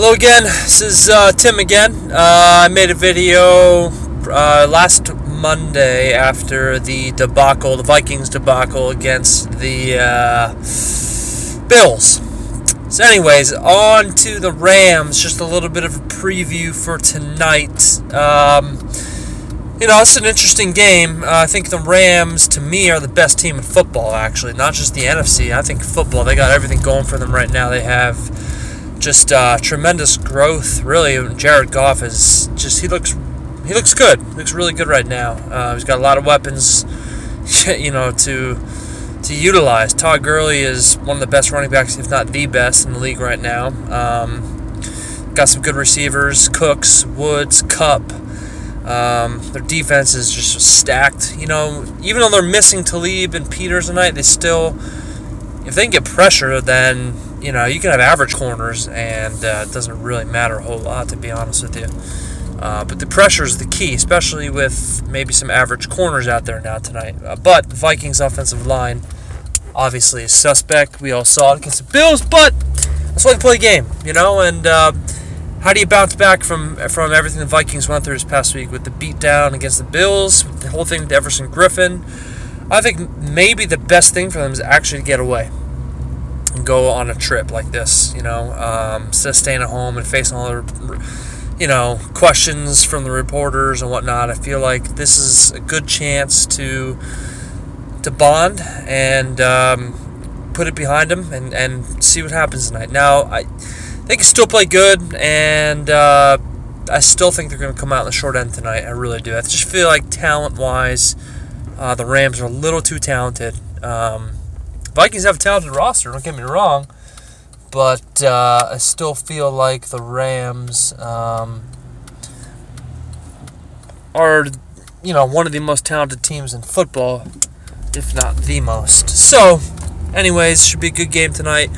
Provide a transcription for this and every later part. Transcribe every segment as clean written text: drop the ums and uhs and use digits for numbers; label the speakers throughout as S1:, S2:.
S1: Hello again, this is Tim again. I made a video last Monday after the debacle, the Vikings debacle against the Bills. So anyways, on to the Rams, just a little bit of a preview for tonight. It's an interesting game. I think the Rams, to me, are the best team in football, actually, not just the NFC. I think football, they got everything going for them right now. They have just tremendous growth, really. Jared Goff is just, he looks good. He looks really good right now. He's got a lot of weapons, to utilize. Todd Gurley is one of the best running backs, if not the best, in the league right now. Got some good receivers, Cooks, Woods, Kupp. Their defense is just stacked. Even though they're missing Talib and Peters tonight, they still, if they can get pressure, then you can have average corners, and it doesn't really matter a whole lot, to be honest with you. But the pressure is the key, especially with maybe some average corners out there now tonight. But the Vikings' offensive line, obviously, is suspect. We all saw it against the Bills, but that's why they play the game, And how do you bounce back from everything the Vikings went through this past week with the beatdown against the Bills, the whole thing with Everson Griffin? I think maybe the best thing for them is actually to get away and go on a trip like this, instead of staying at home and facing all the, questions from the reporters and whatnot. I feel like this is a good chance to bond and put it behind them and see what happens tonight. Now, they can still play good, and I still think they're going to come out in the short end tonight. I really do. I just feel like talent-wise, the Rams are a little too talented. Vikings have a talented roster, don't get me wrong, but I still feel like the Rams are, one of the most talented teams in football, if not the most. So, anyways, should be a good game tonight.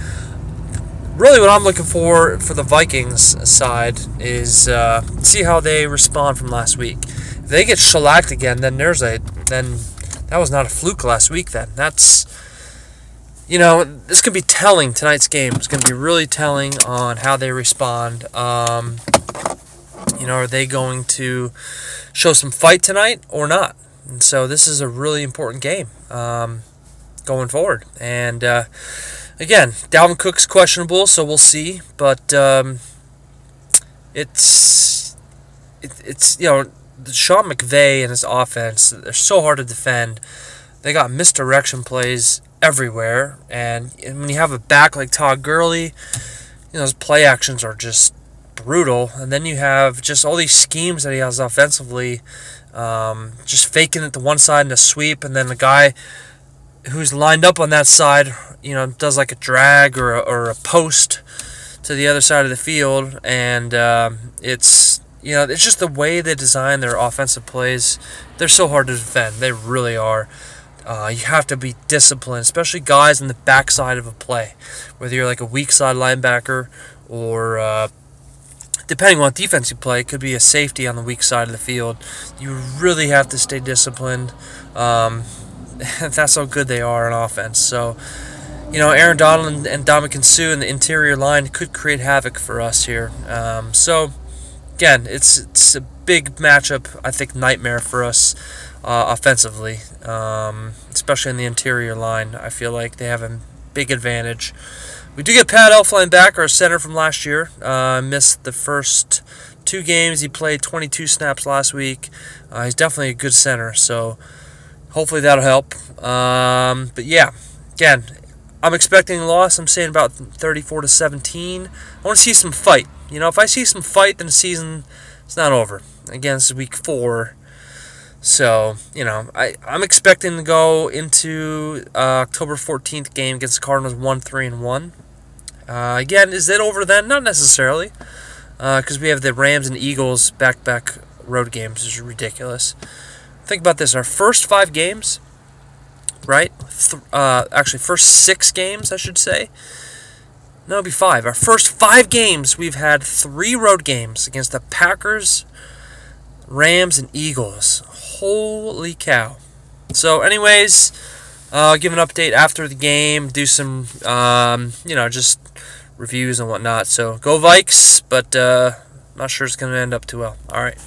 S1: Really, what I'm looking for the Vikings side is see how they respond from last week. If they get shellacked again, then that was not a fluke last week. That's this could be telling. Tonight's game is going to be really telling on how they respond. Are they going to show some fight tonight or not? And so this is a really important game going forward. And again, Dalvin Cook's questionable, so we'll see. But it's Sean McVay and his offense, they're so hard to defend. They got misdirection plays everywhere, and when you have a back like Todd Gurley, his play actions are just brutal. And then you have just all these schemes that he has offensively, just faking it to one side in a sweep, and then the guy who's lined up on that side, does like a drag or a post to the other side of the field, and it's just the way they design their offensive plays. They're so hard to defend. They really are. You have to be disciplined, especially guys on the backside of a play, whether you're like a weak side linebacker or depending on what defense you play, it could be a safety on the weak side of the field. You really have to stay disciplined. That's how good they are on offense. So, Aaron Donald and Ndamukong Suh in the interior line could create havoc for us here. So, again, it's a big matchup. I think nightmare for us offensively, especially in the interior line. I feel like they have a big advantage. We do get Pat Elflein back, our center from last year. Missed the first 2 games. He played 22 snaps last week. He's definitely a good center, so hopefully that'll help. But yeah, again, I'm expecting a loss. I'm saying about 34-17. I want to see some fight. If I see some fight, then the season is not over. Again, this is week 4. So, I'm expecting to go into October 14th game against the Cardinals 1-3-1. Again, is it over then? Not necessarily, because we have the Rams and Eagles back-to-back road games, which is ridiculous. Think about this. Our first 5 games, right? Actually, first 6 games, I should say. No, it'll be 5. Our first 5 games, we've had 3 road games against the Packers, Rams, and Eagles. Holy cow. So, anyways, I'll give an update after the game, do some, just reviews and whatnot. So go Vikes, but not sure it's going to end up too well. All right.